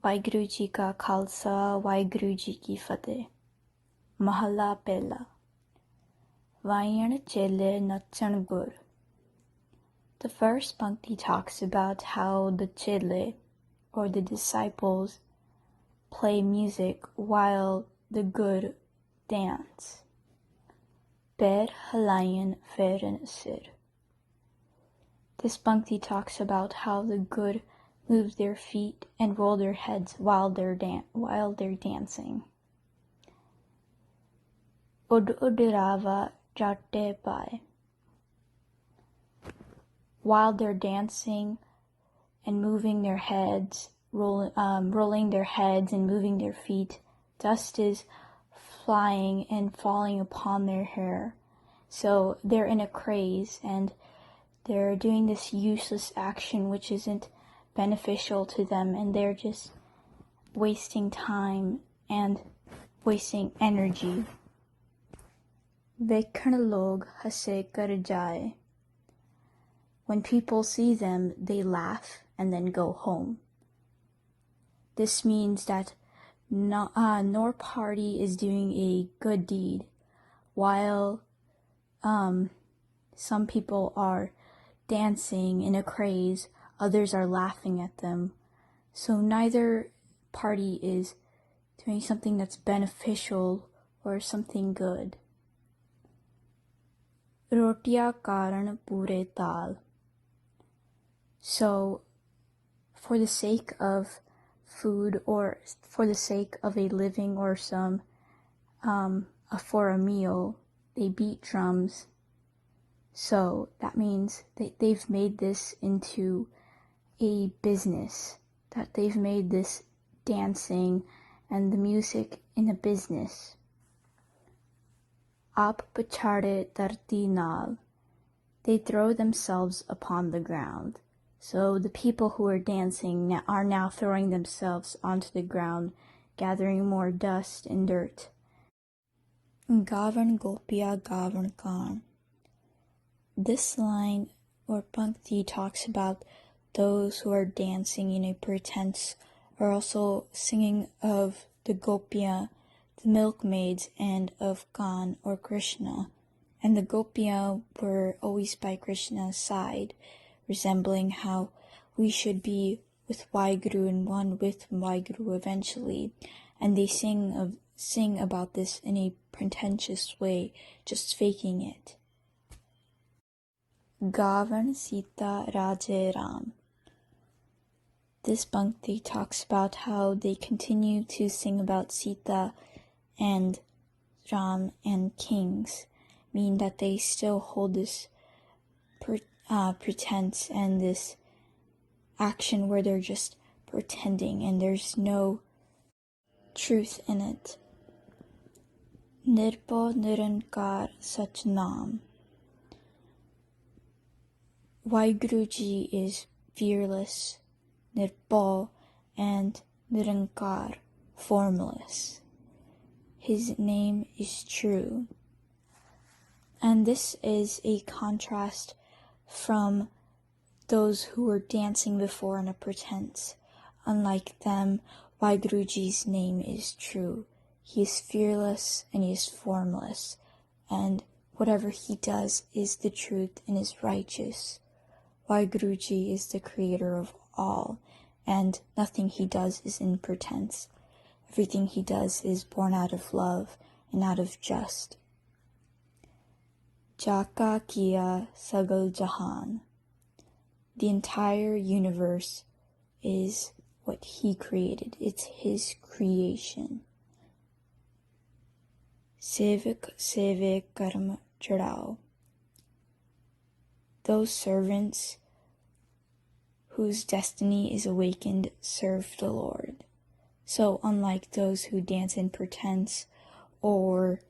वाहिगुरु जी का खालसा वाहिगुरु जी की फतेह। महला पहला। वायण चेले नचण गुर। The first pankti talks about how the chele, or the disciples, play music while the gur dance. Per halayan feren sir. This pankti talks about how the gur move their feet and roll their heads while they're dancing. Ud udirava jate pai. While they're dancing and moving their heads, rolling their heads and moving their feet, dust is flying and falling upon their hair. So they're in a craze and they're doing this useless action which isn't beneficial to them, and they're just wasting time and wasting energy. Vekhn log hase kar jaye. When people see them, they laugh and then go home. This means that nor party is doing a good deed, while some people are dancing in a craze, others are laughing at them. So neither party is doing something that's beneficial or something good. Rotiya karan pure tal. So for the sake of food, or for the sake of a living, or for a meal, they beat drums. So that means they've made this into a business, that they've made this dancing and the music in a business. Aap pachade tarti naal. They throw themselves upon the ground. So the people who are dancing are now throwing themselves onto the ground, gathering more dust and dirt. Gavan gopya gavan kaan. This line or pankti talks about those who are dancing in a pretense, or also singing of the gopya, the milkmaids, and of Khan or Krishna. And the gopya were always by Krishna's side, resembling how we should be with Waheguru and one with Waheguru eventually. And they sing about this in a pretentious way, just faking it. Gavan Sita Raje Ram. This pankti talks about how they continue to sing about Sita and Ram and kings, meaning that they still hold this pretense and this action where they're just pretending and there's no truth in it. Nirpo Nirankar Sach Naam. Waheguru Ji is fearless, Nirpo, and Nirankar, formless. His name is true. And this is a contrast from those who were dancing before in a pretense. Unlike them, Waheguru Ji's name is true. He is fearless and he is formless, and whatever he does is the truth and is righteous. Waheguru Ji is the creator of all, and nothing he does is in pretense. Everything he does is born out of love and out of just. Jaka Kiya Sagal Jahan. The entire universe is what he created. It's his creation. Sevak Seve Karma Chadao. Those servants whose destiny is awakened serve the Lord. So unlike those who dance in pretense or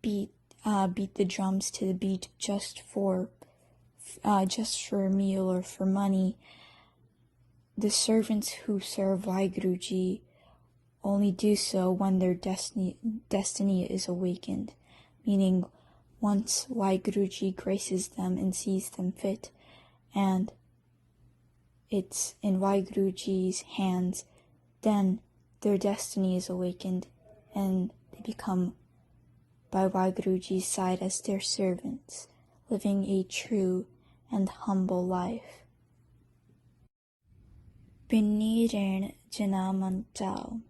beat the drums to the beat just for a meal or for money, the servants who serve Waheguru Ji only do so when their destiny is awakened, meaning once Waheguru Ji graces them and sees them fit, and it's in Waheguru Ji's hands then their destiny is awakened and they become by Waheguruji's side as their servants, living a true and humble life. Binni Ren Janamantao.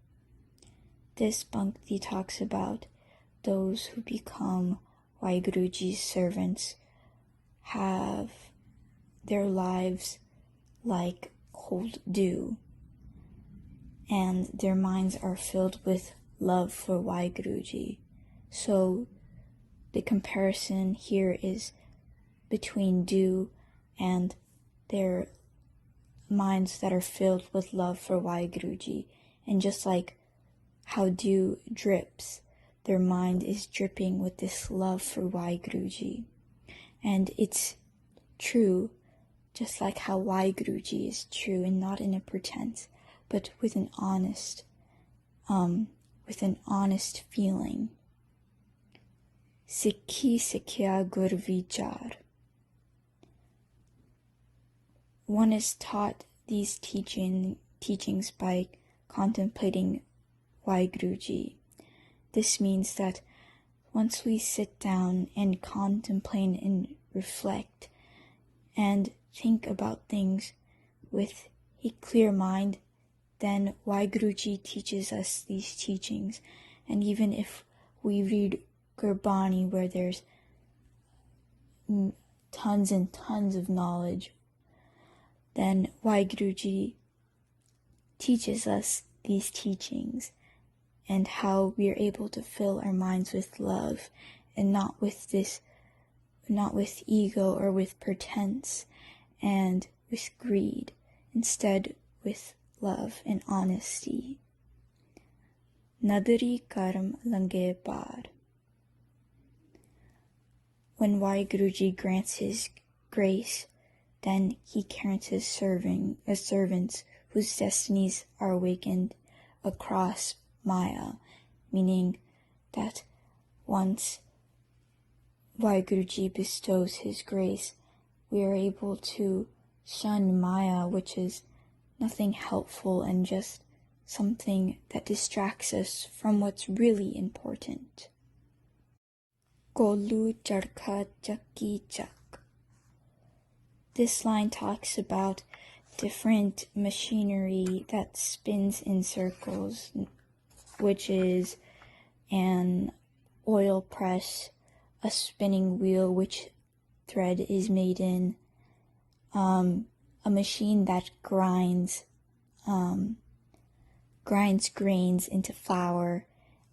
This Bhakti talks about those who become Waheguruji's servants have their lives like cold dew, and their minds are filled with love for Waheguruji. So the comparison here is between dew and their minds that are filled with love for Waheguruji. And just like how dew drips, their mind is dripping with this love for Waheguruji. And it's true, just like how Waheguruji is true, and not in a pretense, but with an honest feeling. Sikhi Sikhya Gur Vichar. One is taught these teachings by contemplating Waheguruji. This means that once we sit down and contemplate and reflect and think about things with a clear mind, then Waheguruji teaches us these teachings. And even if we read Gurbani, where there's tons and tons of knowledge, then Waheguruji teaches us these teachings and how we are able to fill our minds with love and not with ego or with pretense and with greed, instead with love and honesty. Nadari Karam Lange Vaar. When Waheguruji grants his grace, then he grants his servants whose destinies are awakened across Maya, meaning that once Waheguruji bestows his grace, we are able to shun Maya, which is nothing helpful and just something that distracts us from what's really important. Golu Charkha Chakki Chak. This line talks about different machinery that spins in circles, which is an oil press, a spinning wheel which thread is made in, a machine that grinds grains into flour,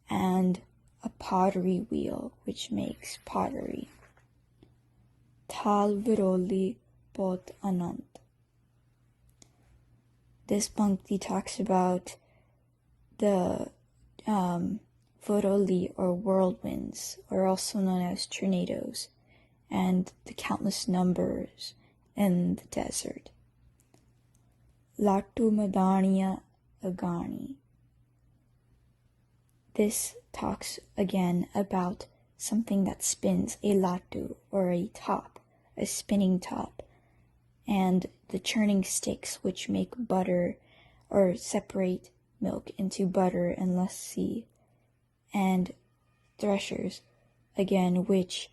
and a pottery wheel which makes pottery. Tal Viroli Pot Anand. This Bhakti talks about the Viroli or whirlwinds, or also known as tornadoes, and the countless numbers in the desert. Latu Madaniya Agani. This talks again about something that spins, a latu, or a top, a spinning top, and the churning sticks which make butter or separate milk into butter and lassi, and threshers, again, which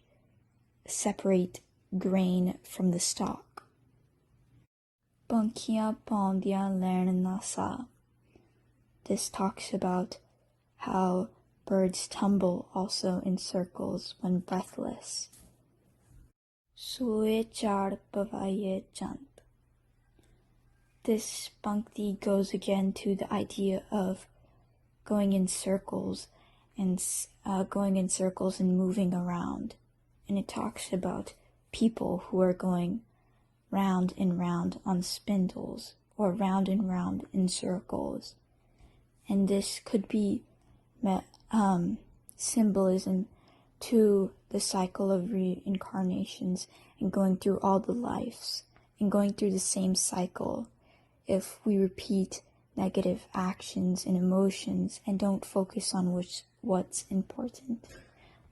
separate grain from the stalk. Bankia Pandya Lern Nasa. This talks about how birds tumble also in circles when breathless. Sue Char Pavaye Chant. This Bhakti goes again to the idea of going in circles and moving around. And it talks about people who are going round and round on spindles, or round and round in circles. And this could be symbolism to the cycle of reincarnations and going through all the lives and going through the same cycle. If we repeat negative actions and emotions and don't focus on what's important,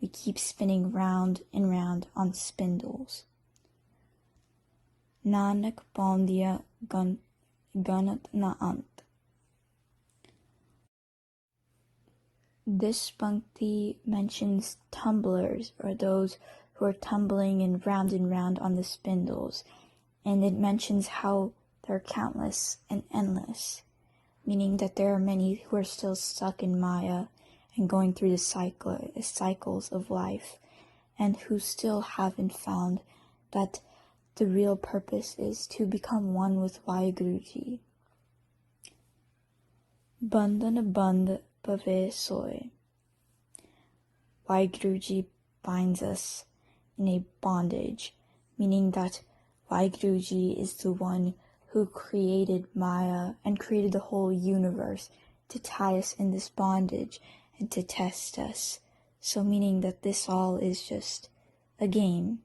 we keep spinning round and round on spindles. Nanak Pandya Ganat Na Ant. This Bhakti mentions tumblers, or those who are tumbling and round on the spindles, and it mentions how they're countless and endless, meaning that there are many who are still stuck in Maya and going through the cycles of life, and who still haven't found that the real purpose is to become one with Vaheguruji. Bandhan bandh pave soy. Vaheguruji binds us in a bondage, meaning that Vaheguruji is the one who created Maya and created the whole universe to tie us in this bondage and to test us. So meaning that this all is just a game.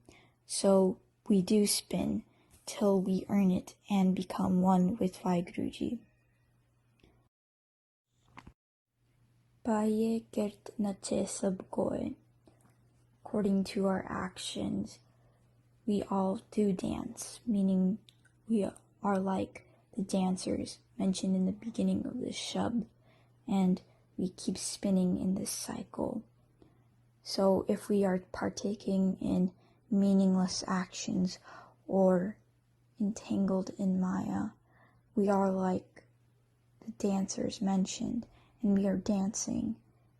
So we do spin till we earn it and become one with Vaheguruji. Paye kirt nache sab koi. According to our actions, we all do dance, meaning we are like the dancers mentioned in the beginning of this shabd, and we keep spinning in this cycle. So if we are partaking in meaningless actions or entangled in Maya, we are like the dancers mentioned, and we are dancing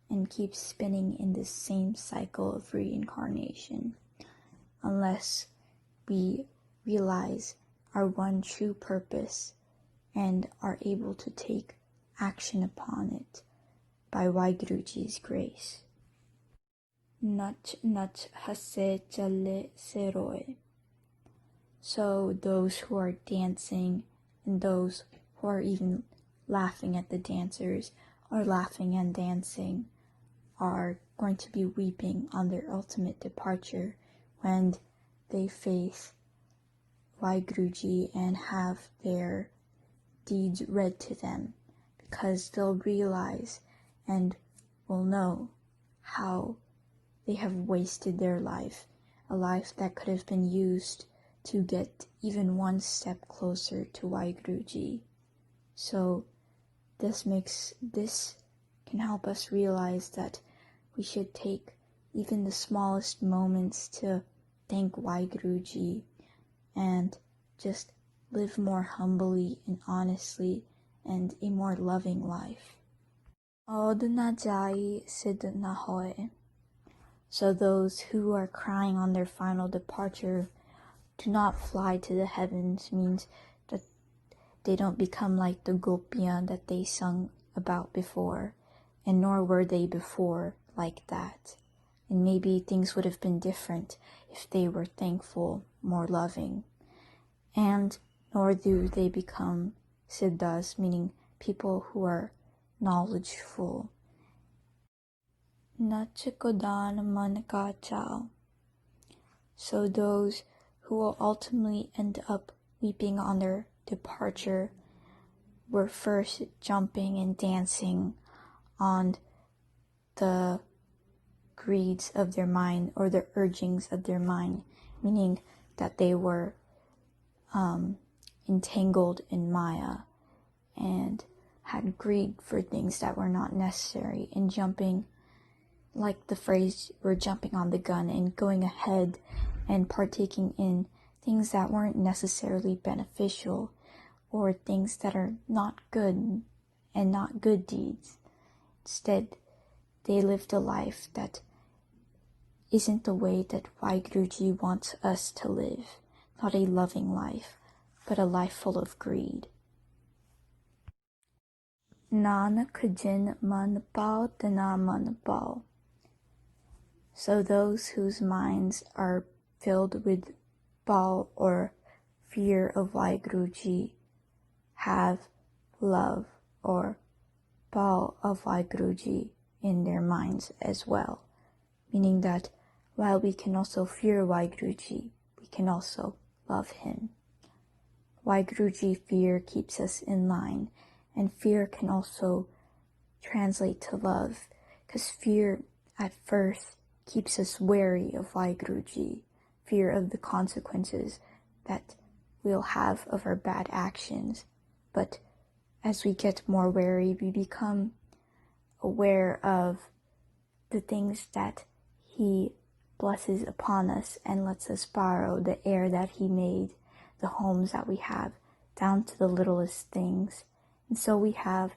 and keep spinning in this same cycle of reincarnation, unless we realize our one true purpose and are able to take action upon it by Vaheguruji's grace. Nach nach hase chale seroy. So those who are dancing and those who are even laughing at the dancers or laughing and dancing are going to be weeping on their ultimate departure when they face Vaheguruji and have their deeds read to them, because they'll realize and will know how they have wasted their life, a life that could have been used to get even one step closer to Vaheguruji. So this can help us realize that we should take even the smallest moments to thank Vaheguruji and just live more humbly and honestly and a more loving life. Od na jai siddh na hoy. So those who are crying on their final departure do not fly to the heavens, means that they don't become like the Gopiya that they sung about before, and nor were they before like that. And maybe things would have been different if they were thankful, more loving. And nor do they become siddhas, meaning people who are knowledgeful. Nachikodan man ka chao. So those who will ultimately end up weeping on their departure were first jumping and dancing on the greeds of their mind or the urgings of their mind, meaning that they were entangled in Maya and had greed for things that were not necessary, and jumping, like the phrase, we're jumping on the gun and going ahead and partaking in things that weren't necessarily beneficial or things that are not good and not good deeds. Instead, they lived a life that isn't the way that Vaheguruji wants us to live. Not a loving life, but a life full of greed. Nanak jin man pao tana man pao. So those whose minds are filled with pao or fear of Vaheguruji have love or pao of Vaheguruji in their minds as well, meaning that while we can also fear Vaheguruji, we can also love him. Vaheguruji fear keeps us in line, and fear can also translate to love, because fear at first keeps us wary of Vaheguruji, fear of the consequences that we'll have of our bad actions. But as we get more wary, we become aware of the things that He blesses upon us and lets us borrow, the air that He made, the homes that we have, down to the littlest things. And so we have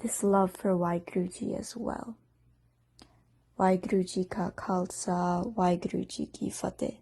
this love for Waheguru as well. Waheguru Ji Ka Khalsa, Waheguru Ji Ki Fateh.